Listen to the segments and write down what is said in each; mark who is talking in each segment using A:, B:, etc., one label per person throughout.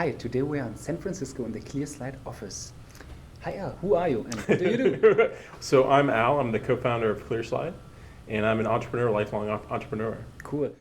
A: Hi, today we are in San Francisco in the ClearSlide office. Hi Al, who are you and what do you do?
B: So I'm Al, I'm the co-founder of ClearSlide, and I'm an entrepreneur, lifelong entrepreneur.
A: Cool.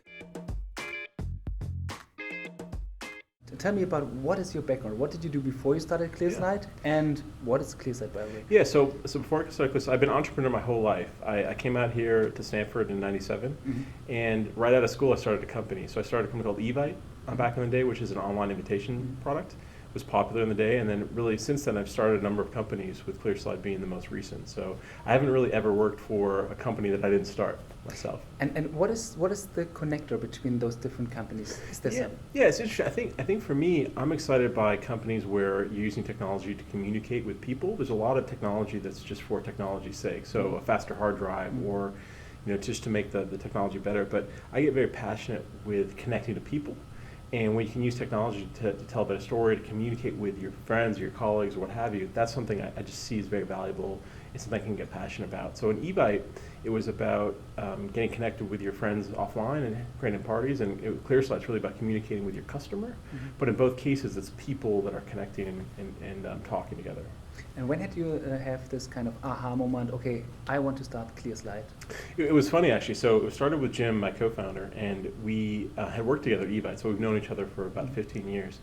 A: Tell me about what is your background? What did you do before you started ClearSlide? And what is ClearSlide, by the way?
B: Yeah, so before I started ClearSlide, I've been an entrepreneur my whole life. I came out here to Stanford in '97, and right out of school I started a company. So I started a company called Evite back in the day, which is an online invitation product. It was popular in the day, and then really since then I've started a number of companies, with ClearSlide being the most recent. So I haven't really ever worked for a company that I didn't start myself.
A: And what is the connector between those different companies? Is there some?
B: Yeah, it's interesting. I think for me, I'm excited by companies where you're using technology to communicate with people. There's a lot of technology that's just for technology's sake. So a faster hard drive, or just to make the technology better. But I get very passionate with connecting to people. And when you can use technology to tell a better story, to communicate with your friends, your colleagues, or what have you, that's something I just see as very valuable. It's something I can get passionate about. So in Evite, it was about getting connected with your friends offline and creating parties, and ClearSlide's really about communicating with your customer. But in both cases, it's people that are connecting and talking together.
A: And when had you have this kind of aha moment, okay, I want to start ClearSlide?
B: It was funny, actually. So it started with Jim, my co-founder, and we had worked together at Evite, so we've known each other for about 15 years.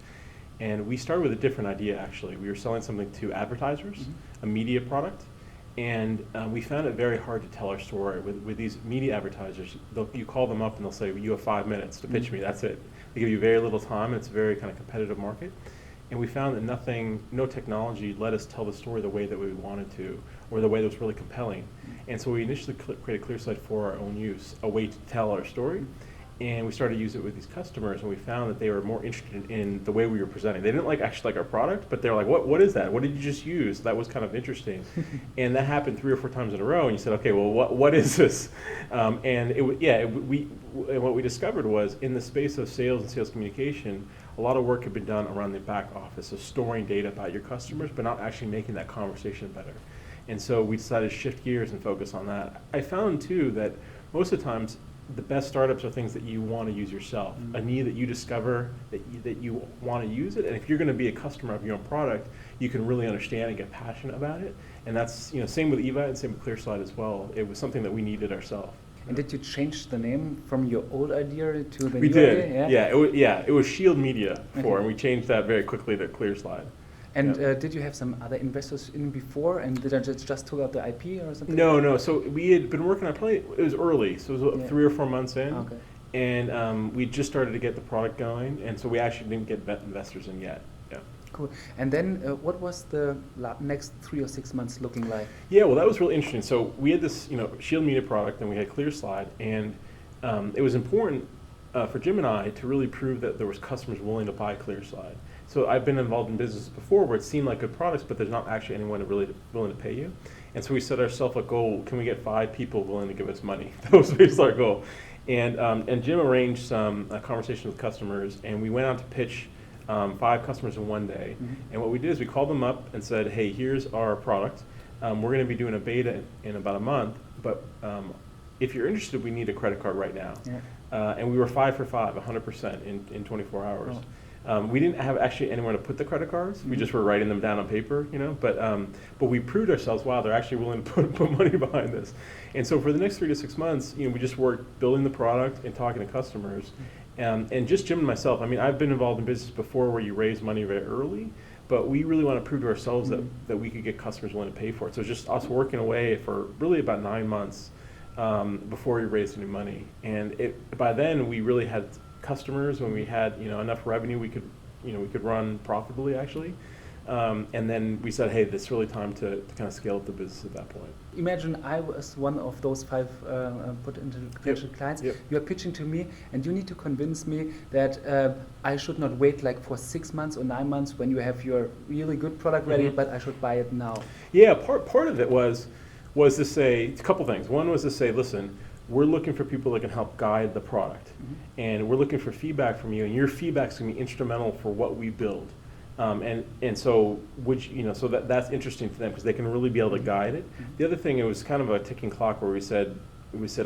B: And we started with a different idea, actually. We were selling something to advertisers, a media product, and we found it very hard to tell our story. With these media advertisers, you call them up and they'll say, you have 5 minutes to pitch me, that's it. They give you very little time, and it's a very kind of competitive market. And we found that no technology let us tell the story the way that we wanted to, or the way that was really compelling. And so we initially created ClearSlide for our own use, a way to tell our story. And we started to use it with these customers, and we found that they were more interested in the way we were presenting. They didn't actually like our product, but they were like, what is that? What did you just use? That was kind of interesting. And that happened 3 or 4 times in a row, and you said, okay, well, what is this? What we discovered was, in the space of sales and sales communication, a lot of work had been done around the back office of storing data about your customers, but not actually making that conversation better. And so we decided to shift gears and focus on that. I found, too, that most of the times, the best startups are things that you want to use yourself, a need that you discover that you want to use it. And if you're going to be a customer of your own product, you can really understand and get passionate about it. And that's same with Evite and same with ClearSlide as well. It was something that we needed ourselves.
A: And did you change the name from your old idea to the
B: new
A: idea?
B: Yeah, it was Shield Media before, and we changed that very quickly to ClearSlide.
A: And did you have some other investors in before, and did I just took out the IP or something?
B: No. So we had been working on it was early, so it was 3 or 4 months in, and we just started to get the product going, and so we actually didn't get investors in yet. Yeah.
A: Cool. And then what was the next 3 or 6 months looking like?
B: Yeah, well, that was really interesting. So we had this, Shield Media product, and we had ClearSlide, and it was important for Jim and I to really prove that there was customers willing to buy ClearSlide. So I've been involved in businesses before where it seemed like good products, but there's not actually anyone really willing to pay you. And so we set ourselves a goal: can we get 5 people willing to give us money? That was our goal. And Jim arranged some conversations with customers, and we went out to pitch 5 customers in one day. And what we did is we called them up and said, hey, here's our product. We're going to be doing a beta in about a month, but if you're interested, we need a credit card right now. And we were 5 for 5, 100% in 24 hours.
A: Oh.
B: We didn't have actually anywhere to put the credit cards. We just were writing them down on paper, But we proved ourselves, wow, they're actually willing to put money behind this. And so for the next 3 to 6 months, we just worked building the product and talking to customers. And just Jim and myself, I've been involved in business before where you raise money very early, but we really want to prove to ourselves that we could get customers willing to pay for it. So it's just us working away for really about 9 months before we raised any money. And by then we really had customers. When we had enough revenue, we could run profitably, actually. And then we said, hey, this is really time to kind of scale up the business at that point.
A: Imagine I was one of those 5 potential clients. You are pitching to me, and you need to convince me that I should not wait for 6 months or 9 months when you have your really good product ready, but I should buy it now. Yeah,
B: part of it was to say a couple things. One was to say, listen, we're looking for people that can help guide the product, and we're looking for feedback from you, and your feedback's going to be instrumental for what we build. And so that's interesting to them because they can really be able to guide it. The other thing, it was kind of a ticking clock where we said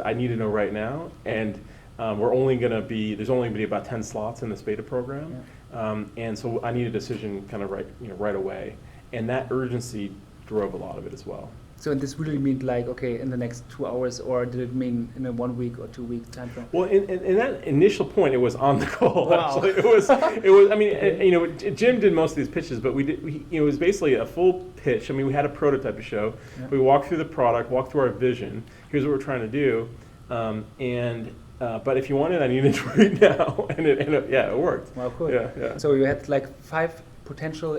B: I need to know right now, and We're only going to be, there's only going to be about 10 slots in this beta program. Yeah. And so I need a decision kind of right away. And that urgency drove a lot of it as well.
A: So this really meant like, okay, in the next 2 hours, or did it mean in a 1 week or 2 week time frame?
B: Well, in that initial point, it was on the call.
A: Wow.
B: Actually, it was. I mean, Jim did most of these pitches, but it was basically a full pitch. I mean, we had a prototype to show. Yeah. We walked through the product, walked through our vision. Here's what we're trying to do, but if you want it, I need it right now, and it worked.
A: Wow, cool.
B: Yeah.
A: So you had like 5 potential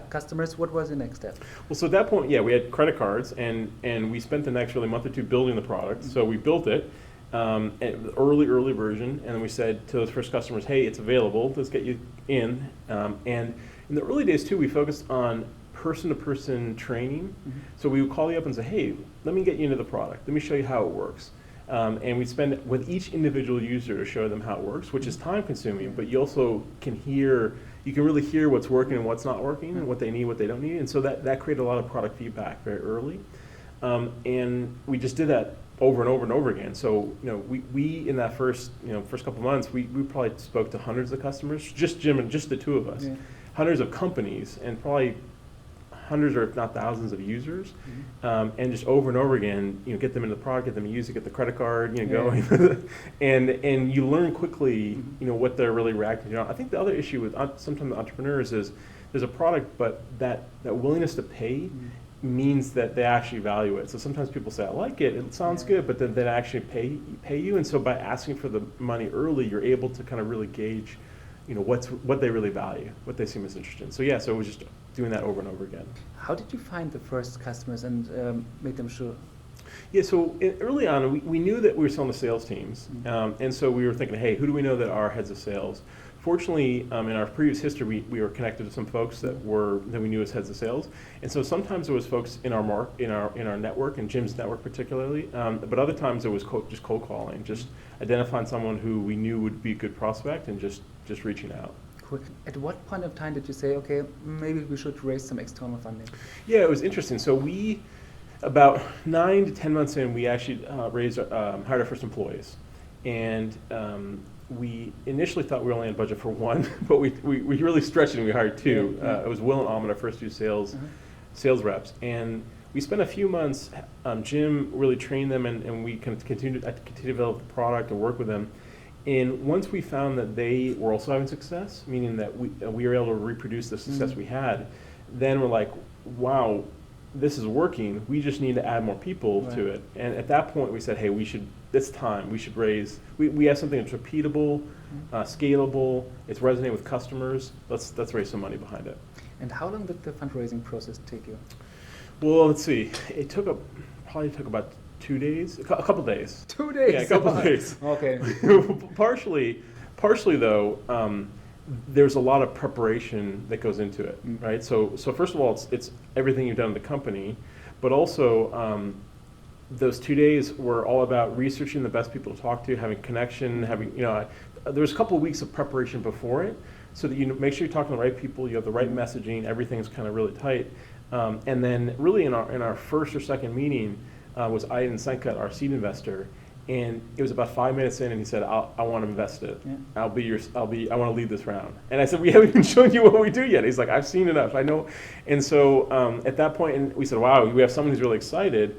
A: customers. What was the next step?
B: Well, so at that point, we had credit cards, and we spent the next really month or two building the product. So we built it, early version, and then we said to those first customers, hey, it's available, let's get you in. And in the early days too, we focused on person-to-person training. So we would call you up and say, hey, let me get you into the product, let me show you how it works. And we spend with each individual user to show them how it works, which is time consuming, but you also can really hear what's working and what's not working, and what they need, what they don't need. And so that created a lot of product feedback very early. And we just did that over and over and over again. So we in that first couple months, we probably spoke to hundreds of customers, just Jim and just the two of us, hundreds of companies, and probably hundreds or if not thousands of users, and just over and over again, get them into the product, get them to use it, get the credit card, going, and you learn quickly, what they're really reacting to. I think the other issue with sometimes entrepreneurs is there's a product, but that willingness to pay means that they actually value it. So sometimes people say, I like it, it sounds good, but then they actually pay you, and so by asking for the money early, you're able to kind of really gauge what they really value, what they seem as interested in. So so it was just doing that over and over again.
A: How did you find the first customers and make them sure?
B: Yeah, so early on, we knew that we were selling to sales teams, and so we were thinking, hey, who do we know that are heads of sales? Fortunately, in our previous history, we were connected to some folks that we knew as heads of sales, and so sometimes there was folks in our network, in Jim's network particularly, but other times it was just cold calling, just identifying someone who we knew would be a good prospect, and just reaching out.
A: Cool. At what point of time did you say, okay, maybe we should raise some external funding?
B: Yeah, it was interesting. So we, about 9 to 10 months in, we actually hired our first employees, and we initially thought we were only had budget for 1, but we really stretched it and we hired 2. It was Will and Ahmed, our first 2 sales reps, and we spent a few months. Jim really trained them, and we continued to develop the product and work with them. And once we found that they were also having success, meaning that we were able to reproduce the success we had, then we're like, wow, this is working. We just need to add more people to it. And at that point, we said, hey, we should raise. We have something that's repeatable, scalable. It's resonating with customers. Let's raise some money behind it.
A: And how long did the fundraising process take you?
B: Well, let's see. It probably took about 2 days, a couple days.
A: 2 days?
B: Yeah, a couple days.
A: Okay.
B: partially though, there's a lot of preparation that goes into it, right? So first of all, it's everything you've done in the company, but also those 2 days were all about researching the best people to talk to, having connection, there was a couple of weeks of preparation before it, so that you make sure you're talking to the right people, you have the right messaging, everything's kind of really tight, and then really in our first or second meeting, was Aiden Senka, our seed investor, and it was about 5 minutes in, and he said, I want to invest it. Yeah. I want to lead this round. And I said, we haven't even shown you what we do yet. He's like, I've seen enough, I know. And so at that point, and we said, wow, we have someone who's really excited.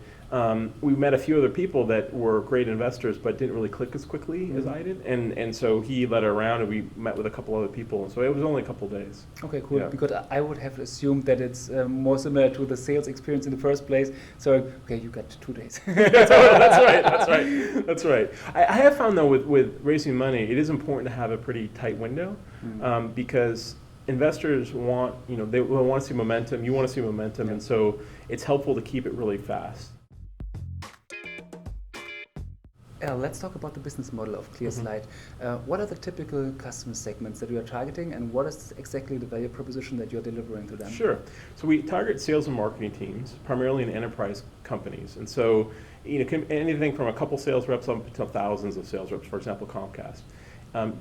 B: We met a few other people that were great investors, but didn't really click as quickly as I did. And so he led her around, and we met with a couple other people. And so it was only a couple of days. Okay, cool. Yeah. Because
A: I would have assumed that it's more similar to the sales experience in the first place. So, okay, you got 2 days.
B: That's right. I have found, though, with raising money, it is important to have a pretty tight window, because investors want, they want to see momentum. You want to see momentum. And so it's helpful to keep it really fast. Let's talk about the business model of ClearSlide. What are the typical customer segments that you are targeting, and what is exactly the value proposition that you're delivering to them? Sure. So we target sales and marketing teams, primarily in enterprise companies. And so anything from a couple sales reps up to thousands of sales reps, for example, Comcast.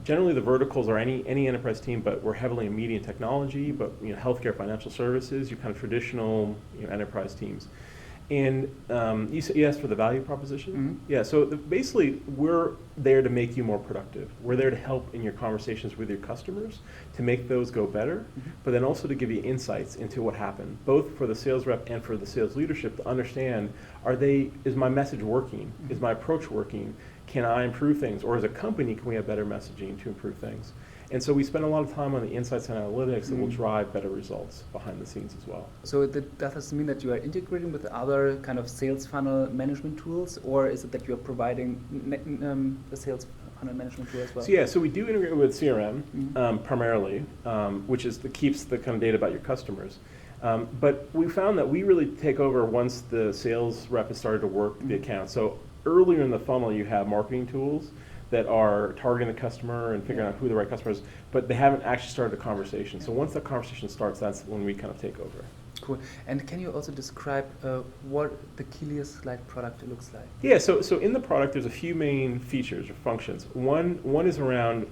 B: Generally, the verticals are any enterprise team, but we're heavily in media and technology, but healthcare, financial services, your kind of traditional enterprise teams. And you asked for the value proposition?
A: Mm-hmm.
B: Yeah, so basically we're there to make you more productive. We're there to help in your conversations with your customers to make those go better,
A: Mm-hmm.
B: but then also to give you insights into what happened, both for the sales rep and for the sales leadership to understand, is my message working?
A: Mm-hmm.
B: Is my approach working? Can I improve things? Or as a company, can we have better messaging to improve things? And so we spend a lot of time on the insights and analytics that will drive better results behind the scenes as well.
A: So does this mean that you are integrating with other kind of sales funnel management tools, or is it that you are providing a sales funnel management tool as well?
B: So we do integrate with CRM primarily, which keeps the kind of data about your customers. But we found that we really take over once the sales rep has started to work the account. So earlier in the funnel, you have marketing tools that are targeting the customer and figuring out who the right customer is, but they haven't actually started a conversation. So once that conversation starts, that's when we kind of take over.
A: Cool. And can you also describe what the ClearSlide product looks like?
B: Yeah, so in the product, there's a few main features or functions. One is around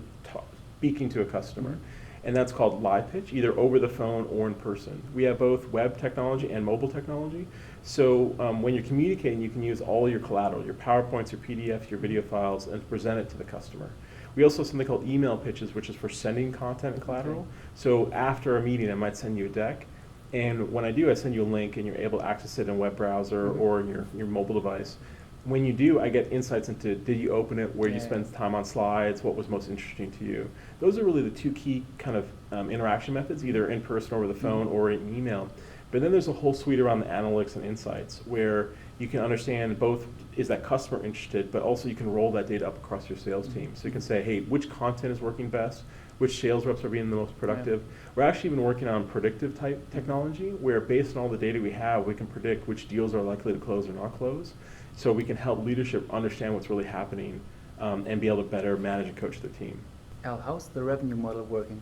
B: speaking to a customer, and that's called live pitch, either over the phone or in person. We have both web technology and mobile technology. So when you're communicating, you can use all your collateral, your PowerPoints, your PDFs, your video files, and present it to the customer. We also have something called email pitches, which is for sending content and collateral. Okay. So after a meeting, I might send you a deck. And when I do, I send you a link, and you're able to access it in a web browser or in your mobile device. When you do, I get insights into, did you open it, where you spend time on slides, what was most interesting to you. Those are really the two key kind of interaction methods, either in person or over the phone or in email. But then there's a whole suite around the analytics and insights where you can understand both, is that customer interested, but also you can roll that data up across your sales team. So you can say, hey, which content is working best? Which sales reps are being the most productive? Yeah. We're actually even working on predictive type technology where based on all the data we have, we can predict which deals are likely to close or not close. So we can help leadership understand what's really happening and be able to better manage and coach their team.
A: Al, how's the revenue model working?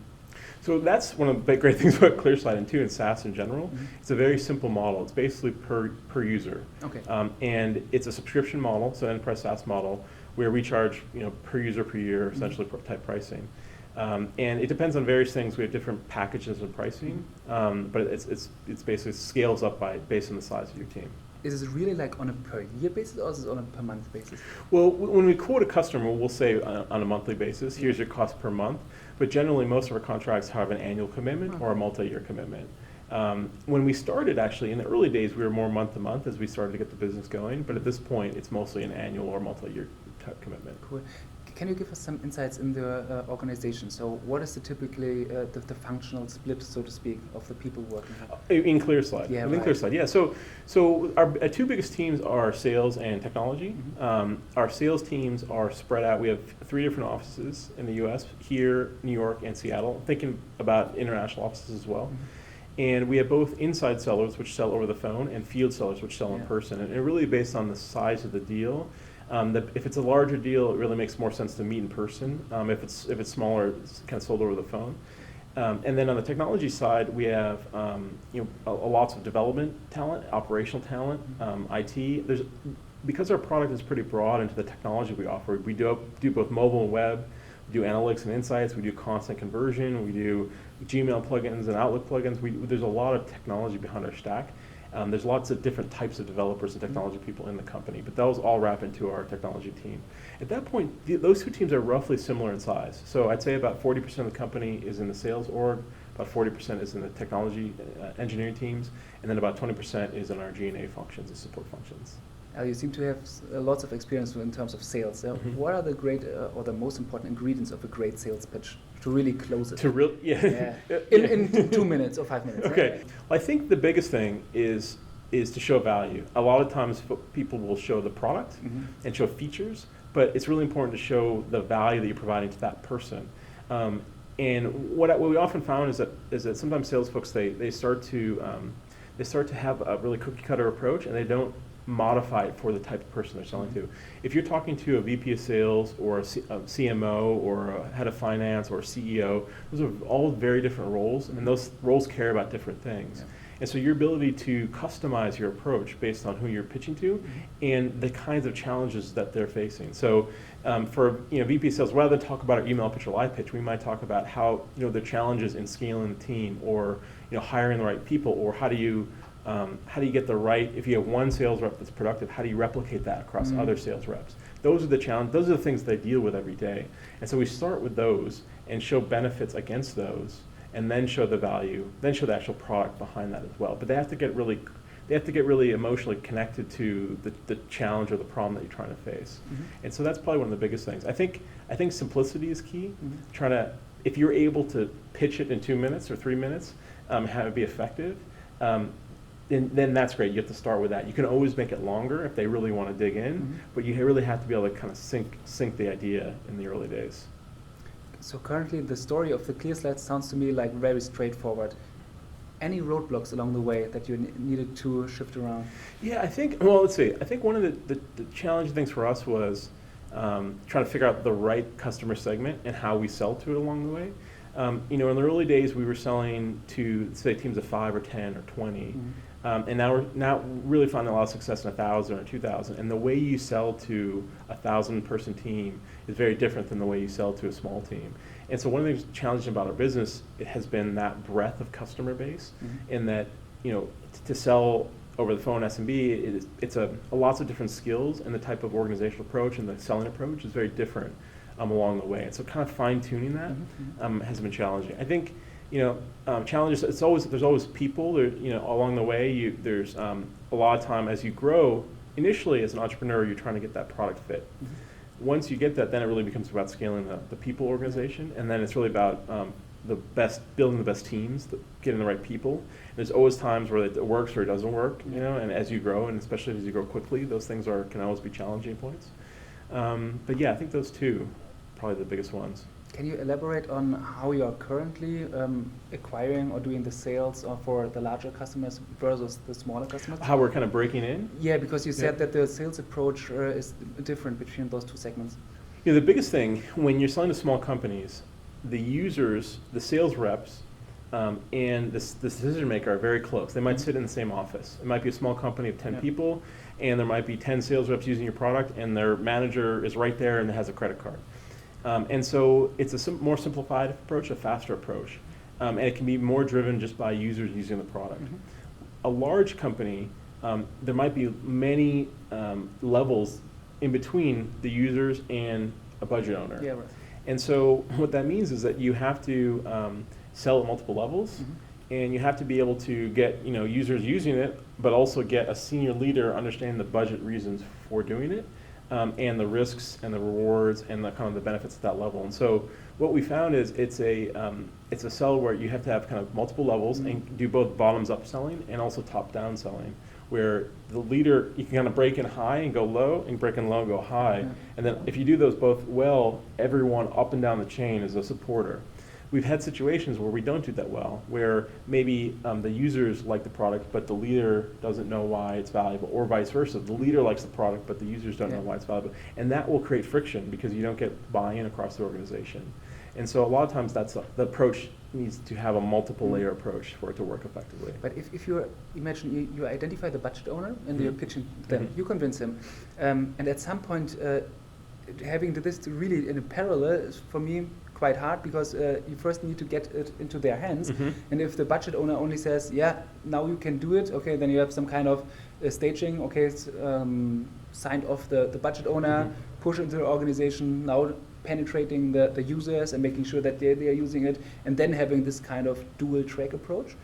B: So that's one of the big great things about ClearSlide and SaaS in general. It's a very simple model. It's basically per user.
A: Okay.
B: And it's a subscription model, so an enterprise SaaS model, where we charge per user per year, essentially type pricing. And it depends on various things. We have different packages and pricing, but it's basically scales up based on the size of your team.
A: Is it really like on a per year basis or is it on a per month basis?
B: Well, when we quote a customer, we'll say on a monthly basis, here's your cost per month. But generally, most of our contracts have an annual commitment or a multi-year commitment. When we started, actually, in the early days, we were more month to month as we started to get the business going. But at this point, it's mostly an annual or multi-year type commitment.
A: Cool. Can you give us some insights in the organization? So what is typically the functional split, so to speak, of the people working here?
B: In ClearSlide.
A: Yeah,
B: in ClearSlide, yeah. So our two biggest teams are sales and technology. Our sales teams are spread out. We have 3 different offices in the U.S., here, New York, and Seattle. Thinking about international offices as well. And we have both inside sellers, which sell over the phone, and field sellers, which sell in person. And really based on the size of the deal, if it's a larger deal, it really makes more sense to meet in person. If it's smaller, it's kind of sold over the phone. And then on the technology side, we have lots of development talent, operational talent, IT. Because our product is pretty broad into the technology we offer, we do both mobile and web. We do analytics and insights. We do content conversion. We do Gmail plugins and Outlook plugins. There's a lot of technology behind our stack. There's lots of different types of developers and technology people in the company, but those all wrap into our technology team. At that point, those two teams are roughly similar in size. So I'd say about 40% of the company is in the sales org, about 40% is in the technology engineering teams, and then about 20% is in our G&A functions and support functions.
A: You seem to have lots of experience in terms of sales. What are the great or the most important ingredients of a great sales pitch to really close it? In 2 minutes or 5 minutes.
B: Okay. Well, I think the biggest thing is to show value. A lot of times people will show the product and show features, but it's really important to show the value that you're providing to that person. And what we often found is that sometimes sales folks they start to have a really cookie cutter approach, and they don't modify it for the type of person they're selling to. If you're talking to a VP of sales or a CMO or a head of finance or a CEO, those are all very different roles, and those roles care about different things. Yeah. And so your ability to customize your approach based on who you're pitching to and the kinds of challenges that they're facing. So for VP of sales, rather than talk about our email pitch or live pitch, we might talk about how the challenges in scaling the team or hiring the right people, or how do you How do you get the right, if you have one sales rep that's productive, how do you replicate that across other sales reps? Those are the challenges, those are the things they deal with every day. And so we start with those and show benefits against those, and then show the value, then show the actual product behind that as well. But they have to get really emotionally connected to the challenge or the problem that you're trying to face. And so that's probably one of the biggest things. I think simplicity is key. If you're able to pitch it in 2 minutes or 3 minutes, have it be effective, then that's great. You have to start with that. You can always make it longer if they really want to dig in, but you really have to be able to kind of sink the idea in the early days.
A: So currently the story of the ClearSlide sounds to me like very straightforward. Any roadblocks along the way that you needed to shift around? Yeah,
B: let's see. I think one of the challenging things for us was trying to figure out the right customer segment and how we sell to it along the way. In the early days, we were selling to, say, teams of 5 or 10 or 20. And now we're really finding a lot of success in 1,000 or 2,000. And the way you sell to a 1,000-person team is very different than the way you sell to a small team. And so one of the things challenging about our business, it has been that breadth of customer base, in that to sell over the phone SMB, it's lots of different skills, and the type of organizational approach and the selling approach is very different along the way. And so kind of fine-tuning that has been challenging. I think challenges. There's always people. Along the way, there's a lot of time as you grow. Initially, as an entrepreneur, you're trying to get that product fit. Once you get that, then it really becomes about scaling the people organization, and then it's really about building the best teams, getting the right people. And there's always times where it works or it doesn't work. And as you grow, and especially as you grow quickly, those things can always be challenging points. But yeah, I think those two are probably the biggest ones.
A: Can you elaborate on how you are currently acquiring or doing the sales for the larger customers versus the smaller customers?
B: How we're kind of breaking in?
A: Yeah, because you said that the sales approach is different between those two segments.
B: The biggest thing when you're selling to small companies, the users, the sales reps, and the decision maker are very close. They might sit in the same office. It might be a small company of 10 people, and there might be 10 sales reps using your product, and their manager is right there and has a credit card. And so it's a more simplified approach, a faster approach, and it can be more driven just by users using the product. A large company, there might be many levels in between the users and a budget owner.
A: Yeah, right.
B: And so what that means is that you have to sell at multiple levels, and you have to be able to get users using it, but also get a senior leader understanding the budget reasons for doing it. And the risks and the rewards and the kind of the benefits at that level. And so what we found is it's a sell where you have to have kind of multiple levels and do both bottoms up selling and also top down selling, where the leader, you can kind of break in high and go low, and break in low and go high. And then if you do those both well, everyone up and down the chain is a supporter. We've had situations where we don't do that well, where maybe the users like the product, but the leader doesn't know why it's valuable, or vice versa. The leader likes the product, but the users don't know why it's valuable. And that will create friction because you don't get buy-in across the organization. And so a lot of times the approach needs to have a multiple layer approach for it to work effectively.
A: But if you imagine you identify the budget owner and you're pitching them, you convince him, and at some point having this really in a parallel is for me quite hard, because you first need to get it into their hands. And if the budget owner only says, yeah, now you can do it, okay, then you have some kind of staging, okay, it's, signed off the budget owner, push into the organization, now penetrating the users and making sure that they are using it, and then having this kind of dual track approach.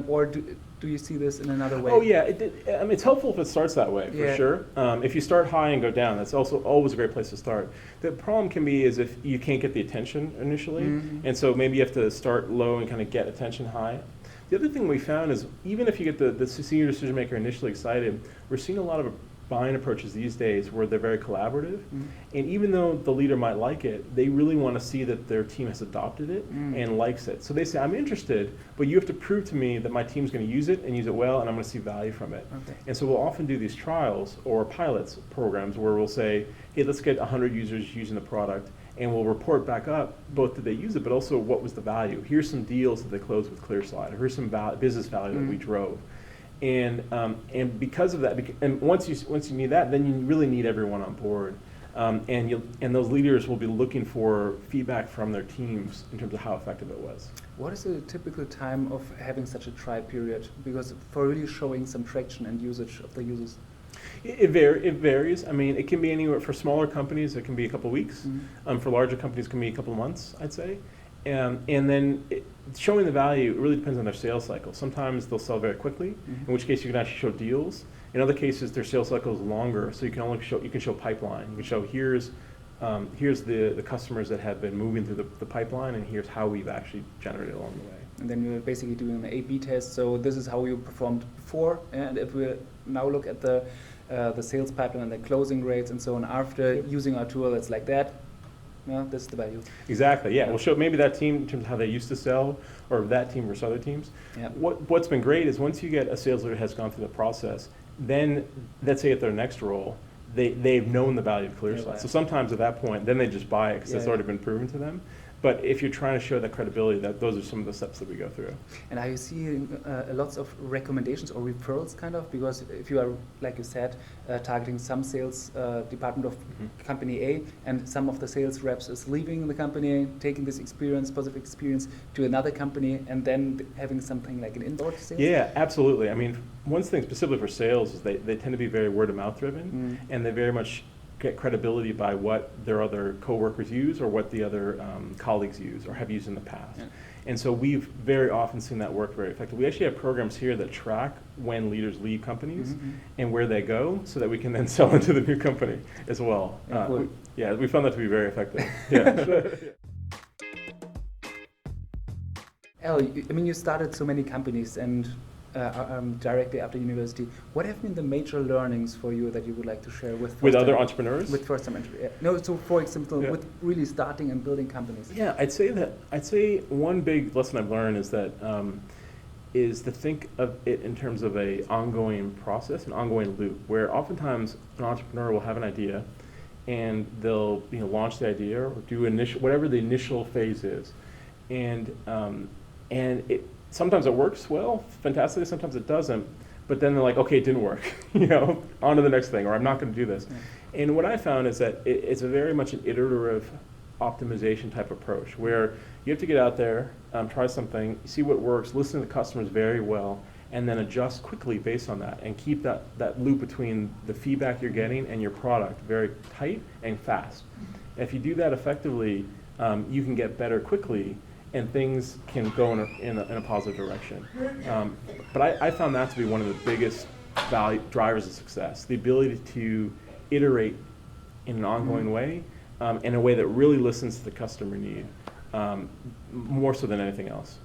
A: Or do you see this in another way?
B: Oh yeah, it's helpful if it starts that way, for sure. If you start high and go down, that's also always a great place to start. The problem can be is if you can't get the attention initially, and so maybe you have to start low and kind of get attention high. The other thing we found is even if you get the senior decision maker initially excited, we're seeing a lot of buying approaches these days where they're very collaborative, and even though the leader might like it, they really want to see that their team has adopted it and likes it. So they say, I'm interested, but you have to prove to me that my team's going to use it and use it well, and I'm going to see value from it. And so we'll often do these trials or pilots programs where we'll say, hey, let's get 100 users using the product, and we'll report back up both did they use it, but also what was the value. Here's some deals that they closed with ClearSlide, or here's some business value that we drove. And because of that, and once you need that, then you really need everyone on board. And those leaders will be looking for feedback from their teams in terms of how effective it was.
A: What is the typical time of having such a trial period? Because for really showing some traction and usage of the users.
B: It varies. I mean, it can be anywhere. For smaller companies, it can be a couple of weeks. For larger companies, it can be a couple of months, I'd say. And then showing the value, it really depends on their sales cycle. Sometimes they'll sell very quickly, in which case you can actually show deals. In other cases, their sales cycle is longer, so you can show pipeline. You can show here's the customers that have been moving through the pipeline, and here's how we've actually generated along the way.
A: And then you're basically doing an A/B test. So this is how you performed before, and if we now look at the sales pipeline and the closing rates and so on after using our tool, it's like that. No, this is the value.
B: Exactly. Yeah. We'll show maybe that team in terms of how they used to sell, or that team versus other teams.
A: Yeah.
B: What's been great is once you get a sales leader who has gone through the process, then let's say at their next role, they've known the value of ClearSlide. So sometimes at that point, then they just buy it because it's already been proven to them. But if you're trying to show that credibility, those are some of the steps that we go through. And
A: are you seeing lots of recommendations or referrals, kind of? Because if you are, like you said, targeting some sales department of company A, and some of the sales reps is leaving the company, taking this experience, positive experience, to another company, and then having something like an inbound sales?
B: Yeah, absolutely. I mean, one thing specifically for sales is they tend to be very word of mouth driven, and they very much get credibility by what their other coworkers use or what the other colleagues use or have used in the past. Yeah. And so we've very often seen that work very effectively. We actually have programs here that track when leaders leave companies and where they go, so that we can then sell into the new company as well. Cool. We found that to be very effective.
A: Elle, I mean, you started so many companies and directly after university. What have been the major learnings for you that you would like to share with
B: other entrepreneurs?
A: With first-time entrepreneurs. No, so for example, with really starting and building companies.
B: Yeah, I'd say one big lesson I've learned is that is to think of it in terms of a ongoing process, an ongoing loop, where oftentimes an entrepreneur will have an idea, and they'll launch the idea or do whatever the initial phase is, and it. Sometimes it works well, fantastically, sometimes it doesn't, but then they're like, okay, it didn't work, on to the next thing, or I'm not going to do this. Yeah. And what I found is that it's a very much an iterative optimization type approach, where you have to get out there, try something, see what works, listen to the customers very well, and then adjust quickly based on that, and keep that loop between the feedback you're getting and your product very tight and fast. And if you do that effectively, you can get better quickly, and things can go in a positive direction. But I found that to be one of the biggest drivers of success, the ability to iterate in an ongoing way, in a way that really listens to the customer need, more so than anything else.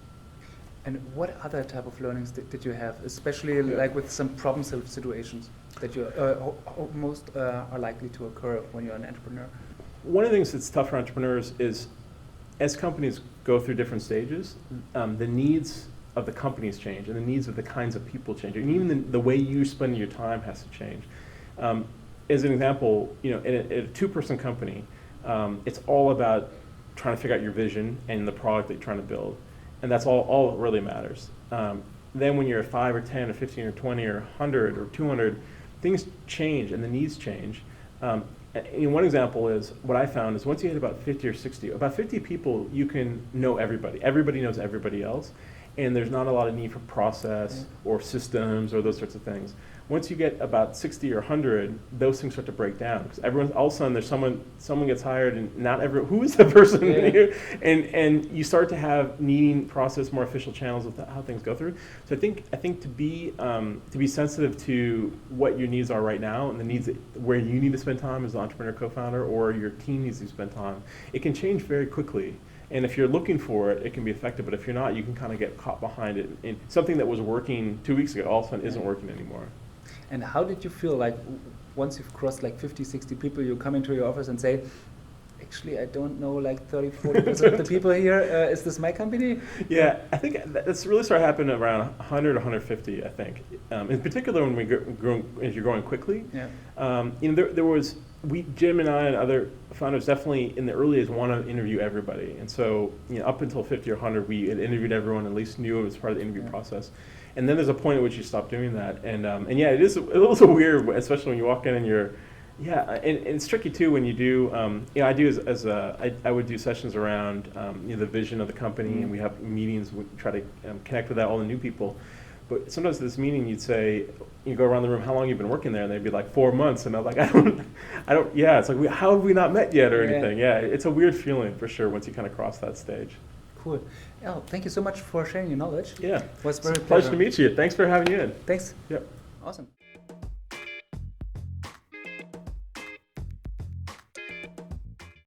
A: And what other type of learnings did you have, especially like with some problem situations that you most are likely to occur when you're an entrepreneur?
B: One of the things that's tough for entrepreneurs is, as companies go through different stages, the needs of the companies change, and the needs of the kinds of people change, and even the way you spend your time has to change. As an example, in a two-person company, it's all about trying to figure out your vision and the product that you're trying to build, and that's all that really matters. Then when you're 5 or 10 or 15 or 20 or 100 or 200, things change and the needs change. One example is, what I found is once you hit about 50 or 60, about 50 people, you can know everybody. Everybody knows everybody else, and there's not a lot of need for process or systems or those sorts of things. Once you get about 60 or 100, those things start to break down, because all of a sudden there's someone gets hired, and not everyone, who is the person? And you start to have needing process more official channels of how things go through. So I think to be sensitive to what your needs are right now, and the needs where you need to spend time as an entrepreneur co-founder, or your team needs to spend time, it can change very quickly. And if you're looking for it, it can be effective. But if you're not, you can kind of get caught behind it. And something that was working 2 weeks ago all of a sudden isn't working anymore.
A: And how did you feel like once you've crossed like 50, 60 people, you come into your office and say, actually, I don't know like 30, 40% of the people here. Is this my company?
B: Yeah, I think that's really started happening around 100, 150, I think. In particular, when as you're growing quickly. Yeah. There was, Jim and I and other founders definitely in the early days want to interview everybody. And so, up until 50 or 100, we had interviewed everyone, at least knew it was part of the interview process. And then there's a point at which you stop doing that, and yeah, it is a little weird, especially when you walk in and Yeah, and it's tricky too when you do. I do I would do sessions around the vision of the company, and we have meetings. We try to connect with all the new people. But sometimes at this meeting, you'd say, you go around the room, how long you been working there? And they'd be like 4 months, and I'm like, I don't. Yeah, it's like, how have we not met yet or anything? Yeah, it's a weird feeling for sure once you kind of cross that stage.
A: Cool. El, thank you so much for sharing your knowledge.
B: Yeah,
A: It was very
B: pleasure to meet you. Thanks for having you in.
A: Thanks.
B: Yep.
A: Awesome.